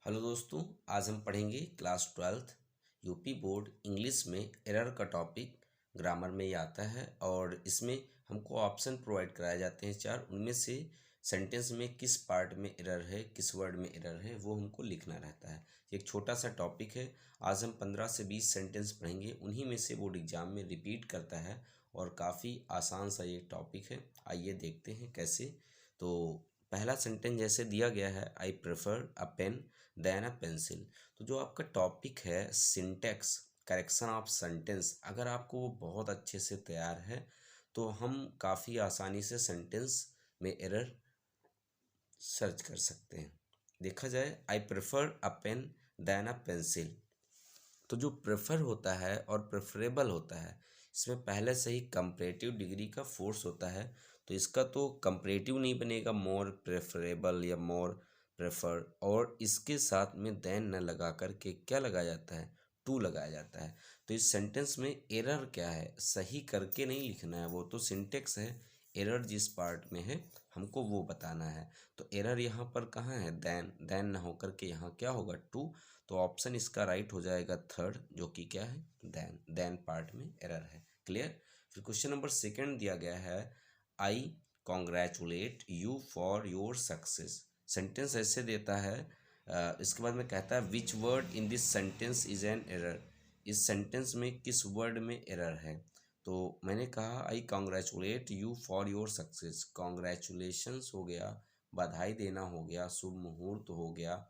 Hello दोस्तों, आज हम पढ़ेंगे class 12th UP board English में एरर का टॉपिक ग्रामर में ही आता है। और इसमें हमको ऑप्शन प्रोवाइड कराए जाते हैं चार, उनमें से सेंटेंस में किस पार्ट में एरर है, किस वर्ड में एरर है, वो हमको लिखना रहता है। एक छोटा सा टॉपिक है। आज हम 15 से 20 सेंटेंस पढ़ेंगे, उन्हीं में से बोर्ड एग्जाम में रिपीट करता है और काफ़ी आसान सा ये टॉपिक है। आइए देखते हैं कैसे। तो पहला सेंटेंस जैसे दिया गया है, I prefer a pen than a pencil. तो जो आपका टॉपिक है सिंटेक्स करेक्शन ऑफ सेंटेंस, अगर आपको वो बहुत अच्छे से तैयार है तो हम काफ़ी आसानी से सेंटेंस में एरर सर्च कर सकते हैं। देखा जाए, I prefer a pen than a pencil, तो जो प्रेफर होता है और प्रेफरेबल होता है, इसमें पहले से ही कंपैरेटिव डिग्री का फोर्स होता है। तो इसका तो कंपैरेटिव नहीं बनेगा, मोर प्रेफरेबल या मोर प्रेफर, और इसके साथ में देन न लगा करके क्या लगाया जाता है, टू लगाया जाता है। तो इस सेंटेंस में एरर क्या है, सही करके नहीं लिखना है, वो तो सिंटेक्स है। एरर जिस पार्ट में है हमको वो बताना है। तो एरर यहाँ पर कहाँ है, देन, देन ना होकर के यहाँ क्या होगा, टू। तो ऑप्शन इसका राइट हो जाएगा थर्ड, जो कि क्या है, देन, देन पार्ट में एरर है। क्लियर। फिर क्वेश्चन नंबर सेकंड दिया गया है, I congratulate you for your success. Sentence ऐसे देता है, इसके बाद में कहता है which word in this sentence is an error. इस सेंटेंस में किस वर्ड में एरर है। तो मैंने कहा I congratulate you for your success. Congratulations हो गया, बधाई देना हो गया, शुभ मुहूर्त हो गया,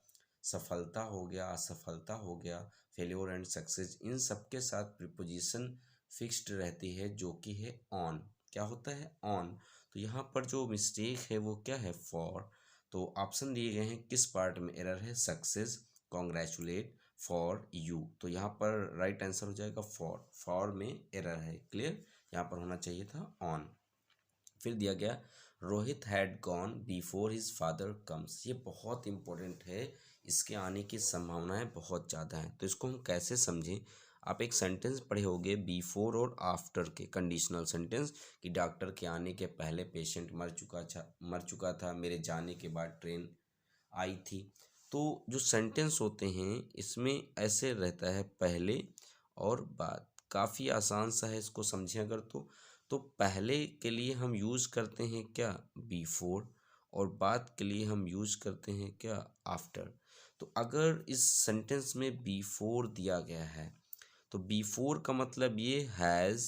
सफलता हो गया, असफलता हो गया, फेल्योर एंड सक्सेस, इन सब के साथ प्रीपोजिशन फिक्स्ड रहती है, जो कि है ऑन। क्या होता है, ऑन। तो यहाँ पर जो मिस्टेक है वो क्या है, फॉर। तो ऑप्शन दिए गए हैं, किस पार्ट में एरर है, सक्सेस, कॉन्ग्रेचुलेट, फॉर यू। तो यहाँ पर राइट आंसर हो जाएगा फॉर, फॉर में एरर है। क्लियर। यहाँ पर होना चाहिए था ऑन। फिर दिया गया, Rohit had gone before his father comes. ये बहुत इंपॉर्टेंट है, इसके आने की संभावनाएं बहुत ज़्यादा हैं। तो इसको हम कैसे समझें। आप एक सेंटेंस पढ़े होंगे बिफोर और आफ्टर के कंडीशनल सेंटेंस, कि डॉक्टर के आने के पहले पेशेंट मर चुका था, मेरे जाने के बाद ट्रेन आई थी। तो जो सेंटेंस होते हैं इसमें ऐसे रहता है, पहले और बाद। काफ़ी आसान सा है, इसको समझें अगर तो पहले के लिए हम यूज़ करते हैं क्या, बिफोर, और बाद के लिए हम यूज़ करते हैं क्या, आफ्टर। तो अगर इस सेंटेंस में बिफोर दिया गया है तो बिफोर का मतलब ये हैज़,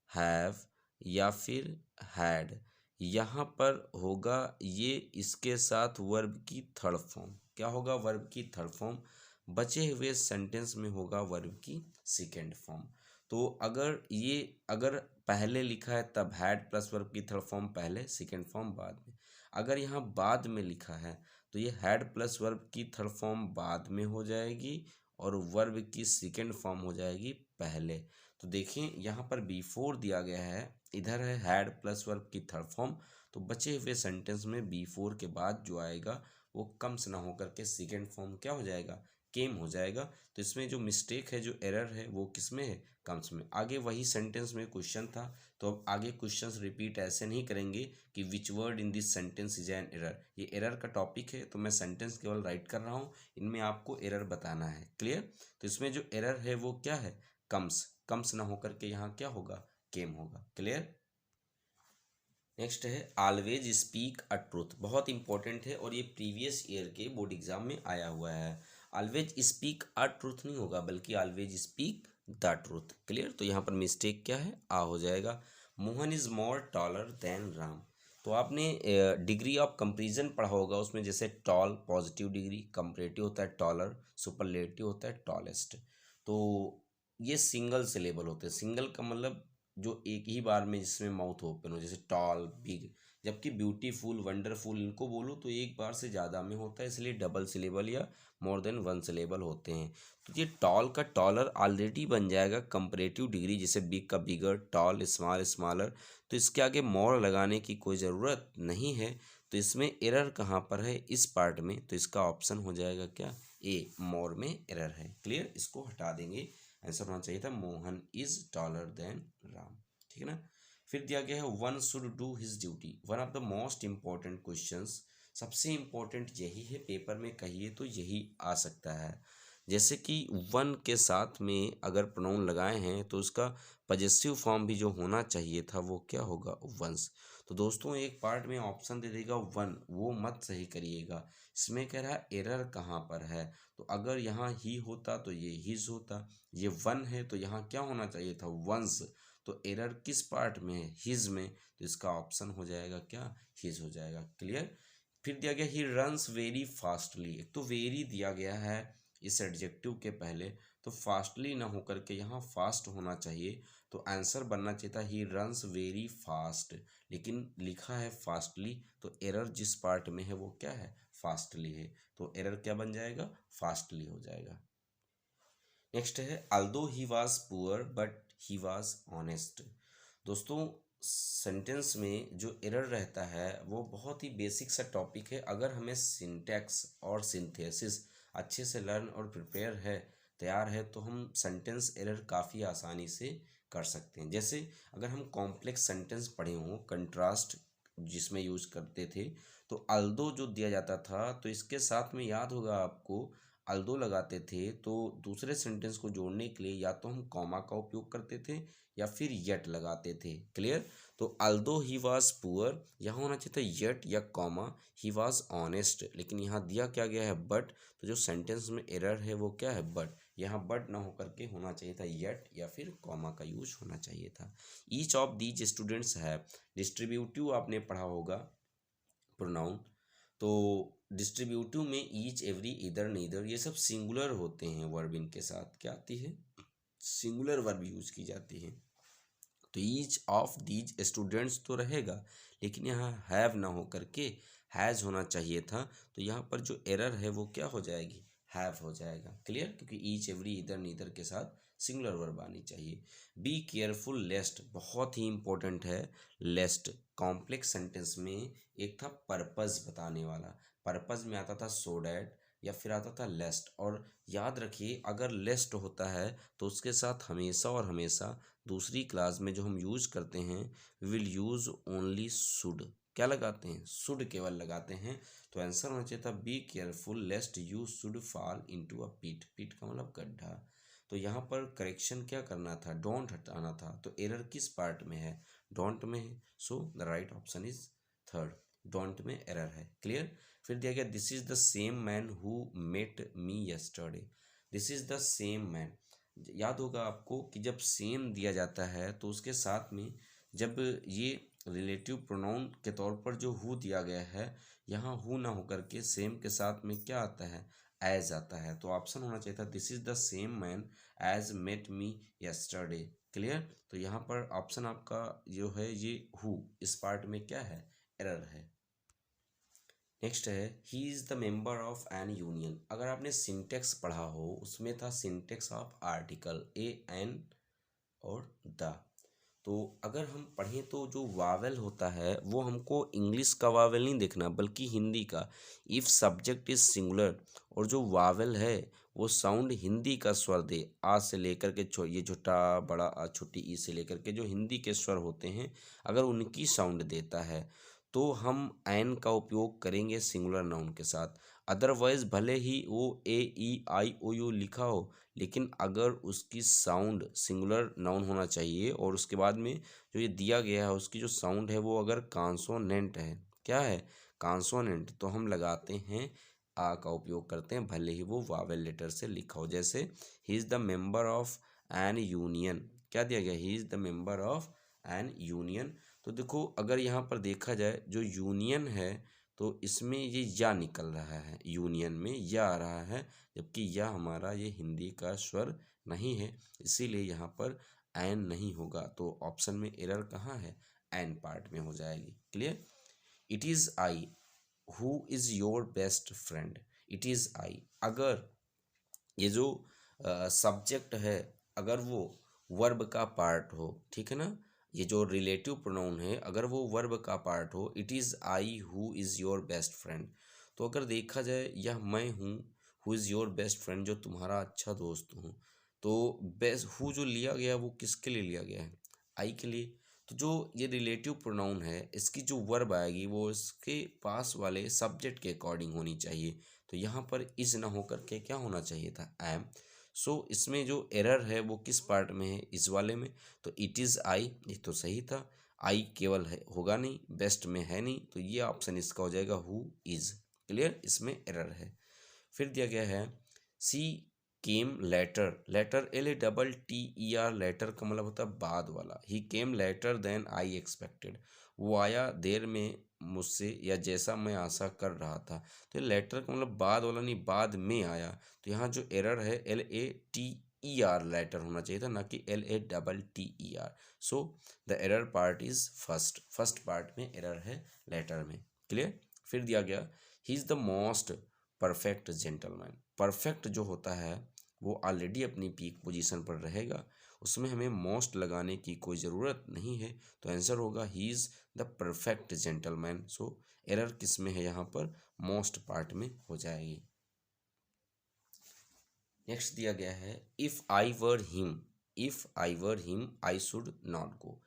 हैव या फिर हैड। यहाँ पर होगा ये इसके साथ वर्ब की थर्ड फॉर्म। क्या होगा, वर्ब की थर्ड फॉर्म। बचे हुए सेंटेंस में होगा वर्ब की सेकेंड फॉर्म। तो अगर पहले लिखा है तब हैड प्लस वर्ब की थर्ड फॉर्म पहले, सेकेंड फॉर्म बाद में। अगर यहाँ बाद में लिखा है तो ये हैड प्लस वर्ब की थर्ड फॉर्म बाद में हो जाएगी और वर्ब की सेकेंड फॉर्म हो जाएगी पहले। तो देखिए यहाँ पर बिफोर दिया गया है, इधर है हैड प्लस वर्ब की थर्ड फॉर्म। तो बचे हुए सेंटेंस में बिफोर के बाद जो आएगा वो कम्स ना होकर के सेकेंड फॉर्म क्या हो जाएगा, केम हो जाएगा। तो इसमें जो मिस्टेक है, जो एरर है, वो किस में है, कम्स में। आगे वही सेंटेंस में क्वेश्चन था, तो अब आगे क्वेश्चंस रिपीट ऐसे नहीं करेंगे कि which word in this sentence is an error. ये एरर का टॉपिक है तो मैं सेंटेंस केवल राइट कर रहा हूँ, इनमें आपको एरर बताना है। क्लियर। तो इसमें जो एरर है वो क्या है, कम्स। कम्स ना होकर के यहाँ क्या होगा, केम होगा। क्लियर। नेक्स्ट है, ऑलवेज स्पीक अ ट्रूथ। बहुत इंपॉर्टेंट है और ये प्रीवियस ईयर के बोर्ड एग्जाम में आया हुआ है। ऑलवेज स्पीक अ ट्रूथ नहीं होगा, बल्कि always speak the truth. Clear. तो यहाँ पर मिस्टेक क्या है, आ हो जाएगा। Mohan is more taller than Ram. तो आपने डिग्री ऑफ कंपेरिजन पढ़ा होगा, उसमें जैसे टॉल पॉजिटिव डिग्री, कंपैरेटिव होता है टॉलर, सुपरलेटिव होता है टॉलेस्ट। तो ये सिंगल सिलेबल होते हैं। सिंगल का मतलब जो एक ही बार में जिसमें माउथ ओपन हो, जैसे टॉल, बिग। जबकि ब्यूटीफुल, वंडरफुल, इनको बोलो तो एक बार से ज़्यादा में होता है, इसलिए डबल सिलेबल या मोर देन वन सिलेबल होते हैं। तो ये टॉल का टॉलर ऑलरेडी बन जाएगा कंपैरेटिव डिग्री, जैसे बिग का बिगर, टॉल, स्मॉल, स्मॉलर। तो इसके आगे मोर लगाने की कोई ज़रूरत नहीं है। तो इसमें एरर कहाँ पर है, इस पार्ट में। तो इसका ऑप्शन हो जाएगा क्या, ए, मोर में एरर है। क्लियर। इसको हटा देंगे, आंसर होना चाहिए था Mohan is taller than Ram. ठीक है ना। फिर दिया गया है one should do his duty. One of the most important questions सबसे इम्पोर्टेंट यही है, पेपर में कहिए तो यही आ सकता है। जैसे कि वन के साथ में अगर प्रोनाउन लगाए हैं तो उसका पजेसिव फॉर्म भी जो होना चाहिए था वो क्या होगा, वंस। तो दोस्तों एक पार्ट में ऑप्शन दे देगा वन, वो मत सही करिएगा। इसमें कह रहा है एरर कहाँ पर है, तो अगर यहाँ ही होता तो ये हिज होता, ये वन है तो यहाँ क्या होना चाहिए था, वंस। तो एरर किस पार्ट में है, हिज में, तो इसका ऑप्शन हो जाएगा क्या, हिज हो जाएगा। क्लियर। फिर दिया गया ही रन्स वेरी फास्टली, एक तो वेरी दिया गया है इस एडजेक्टिव के पहले, तो फास्टली ना होकर के यहाँ फास्ट होना चाहिए, तो आंसर बनना चाहिए था ही रन्स वेरी फास्ट, लेकिन लिखा है फास्टली, तो एरर जिस पार्ट में है वो क्या है, फास्टली है, तो एरर क्या बन जाएगा, फास्टली हो जाएगा। नेक्स्ट है although he was poor but he was honest. दोस्तों सेंटेंस में जो एरर रहता है वो बहुत ही बेसिक सा टॉपिक है, अगर हमें सिंटैक्स और सिंथेसिस अच्छे से लर्न और प्रिपेयर है, तैयार है, तो हम सेंटेंस एरर काफ़ी आसानी से कर सकते हैं। जैसे अगर हम कॉम्प्लेक्स सेंटेंस पढ़े हों, कंट्रास्ट जिसमें यूज़ करते थे, तो अल्दो जो दिया जाता था तो इसके साथ में याद होगा आपको, अल्दो लगाते थे तो दूसरे सेंटेंस को जोड़ने के लिए या तो हम कॉमा का उपयोग करते थे या फिर यट लगाते थे। क्लियर। तो अल्दो ही वाज पुअर, यहाँ होना चाहिए था यट या कॉमा, ही वाज ऑनेस्ट, लेकिन यहाँ दिया क्या गया है, बट, तो जो सेंटेंस में एरर है वो क्या है, बट, यहाँ बट ना होकर के होना चाहिए था यट या फिर कॉमा का यूज होना चाहिए था। ईच ऑफ दीज स्टूडेंट्स है, डिस्ट्रीब्यूटिव आपने पढ़ा होगा प्रोनाउन, तो डिस्ट्रीब्यूटिव में ईच, एवरी, इधर, नीदर, ये सब सिंगुलर होते हैं, वर्ब इनके साथ क्या आती है, सिंगुलर वर्ब यूज की जाती है। तो ईच ऑफ दीज स्टूडेंट्स तो रहेगा, लेकिन यहाँ हैव ना हो करके हैज़ होना चाहिए था, तो यहाँ पर जो एरर है वो क्या हो जाएगी, हैव हो जाएगा। क्लियर, क्योंकि ईच, एवरी, इधर, नीदर के साथ सिंगुलर वर्ब आनी चाहिए। बी केयरफुल लेस्ट, बहुत ही इंपॉर्टेंट है लेस्ट। कॉम्प्लेक्स सेंटेंस में एक था पर्पस बताने वाला, पर्पस में आता था सो डैट या फिर आता था लेस्ट, और याद रखिए अगर लेस्ट होता है तो उसके साथ हमेशा और हमेशा दूसरी क्लास में जो हम यूज़ करते हैं, विल यूज़ ओनली शुड, क्या लगाते हैं, शुड केवल लगाते हैं। तो आंसर होना चाहिए था be careful lest you should fall into a pit, pit का मतलब गड्ढा। तो यहाँ पर करेक्शन क्या करना था, डोंट हटाना था, तो एरर किस पार्ट में है, डोंट में है, so the right option is third, don't में एरर है। क्लियर। फिर दिया गया this is the same man who met me yesterday, this is the same man, याद होगा आपको कि जब सेम दिया जाता है तो उसके साथ में जब ये रिलेटिव प्रोनाउन के तौर पर जो हु दिया गया है, यहाँ हु ना होकर के सेम के साथ में क्या आता है, एज आता है, तो ऑप्शन होना चाहिए था this is the same man as met me yesterday. Clear. तो यहाँ पर ऑप्शन आपका जो है ये हु, इस पार्ट में क्या है, एरर है। नेक्स्ट है he is the member of an union, अगर आपने सिंटेक्स पढ़ा हो उसमें था syntax of article A an और द, तो अगर हम पढ़ें तो जो वावेल होता है वो हमको इंग्लिश का वावेल नहीं देखना बल्कि हिंदी का। इफ़ सब्जेक्ट इज सिंगुलर और जो वावेल है वो साउंड हिंदी का स्वर दे, आ से लेकर के ये छोटा बड़ा आ छोटी ई से लेकर के जो हिंदी के स्वर होते हैं, अगर उनकी साउंड देता है तो हम एन का उपयोग करेंगे सिंगुलर नाउन के साथ। अदरवाइज भले ही वो ए ई आई ओ यू लिखा हो, लेकिन अगर उसकी साउंड सिंगुलर नाउन होना चाहिए और उसके बाद में जो ये दिया गया है उसकी जो साउंड है वो अगर कॉन्सोनेंट है, क्या है, कॉन्सोनेंट, तो हम लगाते हैं आ का उपयोग करते हैं भले ही वो वावेल लेटर से लिखा हो। जैसे he is the member of an union, क्या दिया गया, he is the member of an union. तो देखो अगर यहाँ पर देखा जाए जो यूनियन है तो इसमें ये या निकल रहा है, यूनियन में या आ रहा है, जबकि यह हमारा ये हिंदी का स्वर नहीं है, इसीलिए यहाँ पर एन नहीं होगा, तो ऑप्शन में एरर कहाँ है, एन पार्ट में हो जाएगी। Clear. It is I who is your best friend, it is I, अगर ये जो सब्जेक्ट है अगर वो वर्ब का पार्ट हो, ठीक है ना, ये जो रिलेटिव प्रोनाउन है अगर वो वर्ब का पार्ट हो, it is I who is your best friend, तो अगर देखा जाए यह मैं हूँ, who is your best friend जो तुम्हारा अच्छा दोस्त हूँ, तो बेस्ट हु जो लिया गया वो किसके लिए लिया गया है, आई के लिए, तो जो ये रिलेटिव प्रोनाउन है इसकी जो वर्ब आएगी वो इसके पास वाले सब्जेक्ट के अकॉर्डिंग होनी चाहिए। तो यहाँ पर इज ना होकर के क्या होना चाहिए था, एम। सो इसमें जो एरर है वो किस पार्ट में है, इस वाले में। तो इट इज़ आई, ये तो सही था। आई केवल है होगा नहीं, बेस्ट में है नहीं, तो ये ऑप्शन इसका हो जाएगा हु इज। क्लियर, इसमें एरर है। फिर दिया गया है she came latter, latter LATTER, latter का मतलब होता है बाद वाला। He came later than I expected, वो आया देर में मुझसे या जैसा मैं आशा कर रहा था। तो लेटर का मतलब बाद वाला नहीं, बाद में आया। तो यहाँ जो एरर है LATER लेटर होना चाहिए था, ना कि LATTER। So the error part is first, first part में एरर है लेटर में। क्लियर। फिर दिया गया he is the most perfect gentleman, perfect जो होता है वो ऑलरेडी अपनी पीक पोजीशन पर रहेगा, उसमें हमें मोस्ट लगाने की कोई ज़रूरत नहीं है। तो आंसर होगा ही is the perfect gentleman. So error किस में है, यहाँ पर मोस्ट पार्ट में हो जाएगी। नेक्स्ट दिया गया है if I were him, if I were him I should not go.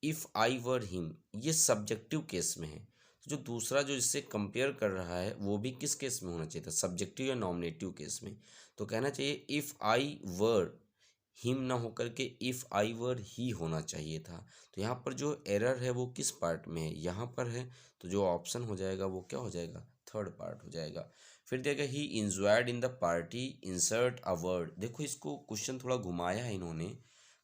If I were him ये सब्जेक्टिव केस में है। तो जो दूसरा जो इससे कंपेयर कर रहा है वो भी किस केस में होना चाहिए था, सब्जेक्टिव या नॉमिनेटिव केस में। तो कहना चाहिए इफ़ आई वर हिम ना होकर के इफ़ आई वर ही होना चाहिए था। तो यहाँ पर जो एरर है वो किस पार्ट में है, यहाँ पर है। तो जो ऑप्शन हो जाएगा वो क्या हो जाएगा, थर्ड पार्ट हो जाएगा। फिर देखा ही enjoyed in the party, insert a word. देखो इसको क्वेश्चन थोड़ा घुमाया है इन्होंने,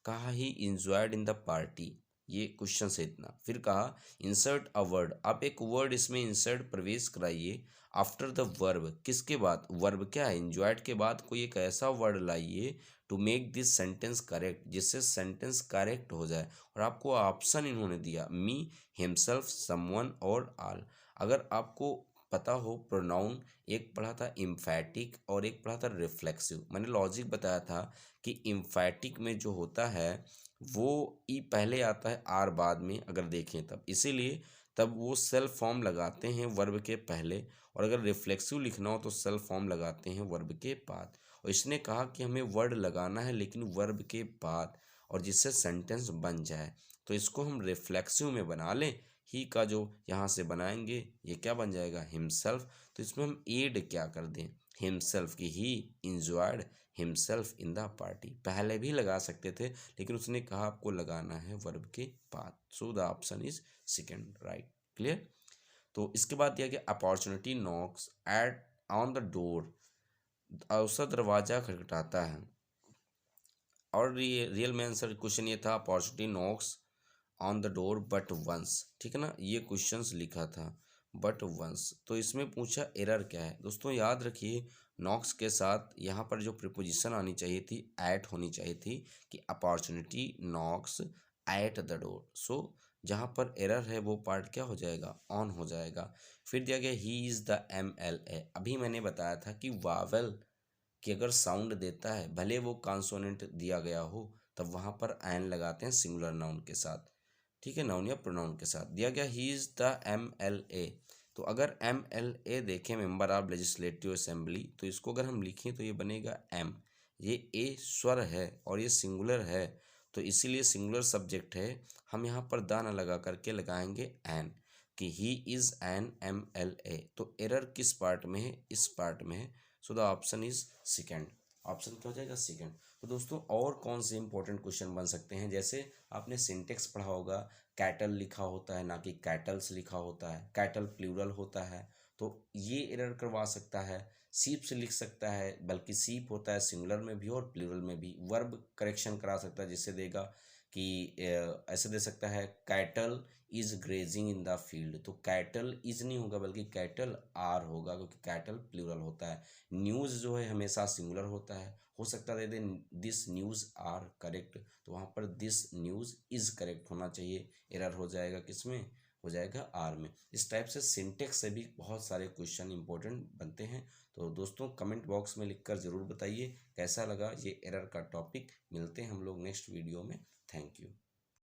कहा ही इंजॉयड इन द पार्टी, ये क्वेश्चन से इतना। फिर कहा इंसर्ट अ वर्ड, आप एक वर्ड इसमें इंसर्ट प्रवेश कराइए आफ्टर द वर्ब, किसके बाद, वर्ब क्या है इंजॉयड के बाद कोई एक ऐसा वर्ड लाइए to make this sentence correct, जिससे सेंटेंस करेक्ट हो जाए। और आपको ऑप्शन इन्होंने दिया मी, हिमसेल्फ, समवन और ऑल। अगर आपको पता हो प्रोनाउन, एक पढ़ा था इम्फैटिक और एक पढ़ा था रिफ्लेक्सिव। मैंने लॉजिक बताया था कि इम्फैटिक में जो होता है वो ई पहले आता है आर बाद में, अगर देखें तब, इसीलिए तब वो सेल्फ फॉर्म लगाते हैं वर्ब के पहले। और अगर रिफ्लेक्सिव लिखना हो तो सेल्फ फॉर्म लगाते हैं वर्ब के बाद। और इसने कहा कि हमें वर्ड लगाना है लेकिन वर्ब के बाद, और जिससे सेंटेंस बन जाए। तो इसको हम रिफ्लेक्सिव में बना लें, ही का जो यहाँ से बनाएंगे ये क्या बन जाएगा, हिमसेल्फ। तो इसमें हम एड क्या कर दें, हिमसेल्फ की ही enjoyed himself in the party, पहले भी लगा सकते थे लेकिन उसने कहा आपको लगाना है वर्ब के बाद। So the option is second right. Clear. तो इसके बाद दिया गया opportunity knocks eight on the door, अवसर दरवाजा खटखटाता है। और रियल में आंसर क्वेश्चन ये था opportunity knocks on the door but once, ठीक है ना, ये क्वेश्चंस लिखा था बट वंस। तो इसमें पूछा एरर क्या है। दोस्तों याद रखिए नॉक्स के साथ यहाँ पर जो प्रीपोजिशन आनी चाहिए थी एट होनी चाहिए थी, कि opportunity knocks at the door. So जहाँ पर एरर है वो पार्ट क्या हो जाएगा, ऑन हो जाएगा। फिर दिया गया ही इज़ द MLA। अभी मैंने बताया था कि वावेल कि अगर साउंड देता है भले वो कॉन्सोनेंट दिया गया हो, तब वहाँ पर एन लगाते हैं सिंगुलर नाउन के साथ, ठीक है, नाउन या प्रोनाउन के साथ। दिया गया ही इज़ द MLA। तो अगर MLA देखें मेंबर ऑफ लेजिस्लेटिव असेंबली, तो इसको अगर हम लिखें तो ये बनेगा एम, ये ए स्वर है और ये सिंगुलर है, तो इसीलिए सिंगुलर सब्जेक्ट है। हम यहाँ पर दा ना लगा करके लगाएंगे एन, कि ही इज़ एन MLA। तो एरर किस पार्ट में है, इस पार्ट में है। So the option is second, option क्या हो जाएगा, सेकेंड। तो दोस्तों और कौन से इंपॉर्टेंट क्वेश्चन बन सकते हैं, जैसे आपने सिंटेक्स पढ़ा होगा, कैटल लिखा होता है ना कि कैटल्स लिखा होता है, कैटल प्लूरल होता है, तो ये एरर करवा सकता है। सीप से लिख सकता है, बल्कि सीप होता है सिंगुलर में भी और प्लूरल में भी। वर्ब करेक्शन करा सकता है, जिससे देगा कि ऐसे दे सकता है cattle is grazing in the field, तो कैटल इज नहीं होगा बल्कि कैटल आर होगा, क्योंकि कैटल प्लूरल होता है। न्यूज़ जो है हमेशा सिंगुलर होता है, हो सकता है दे दिस न्यूज़ आर करेक्ट, तो वहाँ पर दिस न्यूज़ इज करेक्ट होना चाहिए। एरर हो जाएगा किसमें, हो जाएगा आर में। इस टाइप से सिंटेक्स से भी बहुत सारे क्वेश्चन इंपॉर्टेंट बनते हैं। तो दोस्तों कमेंट बॉक्स में लिखकर ज़रूर बताइए कैसा लगा ये एरर का टॉपिक। मिलते हैं हम लोग नेक्स्ट वीडियो में। Thank you.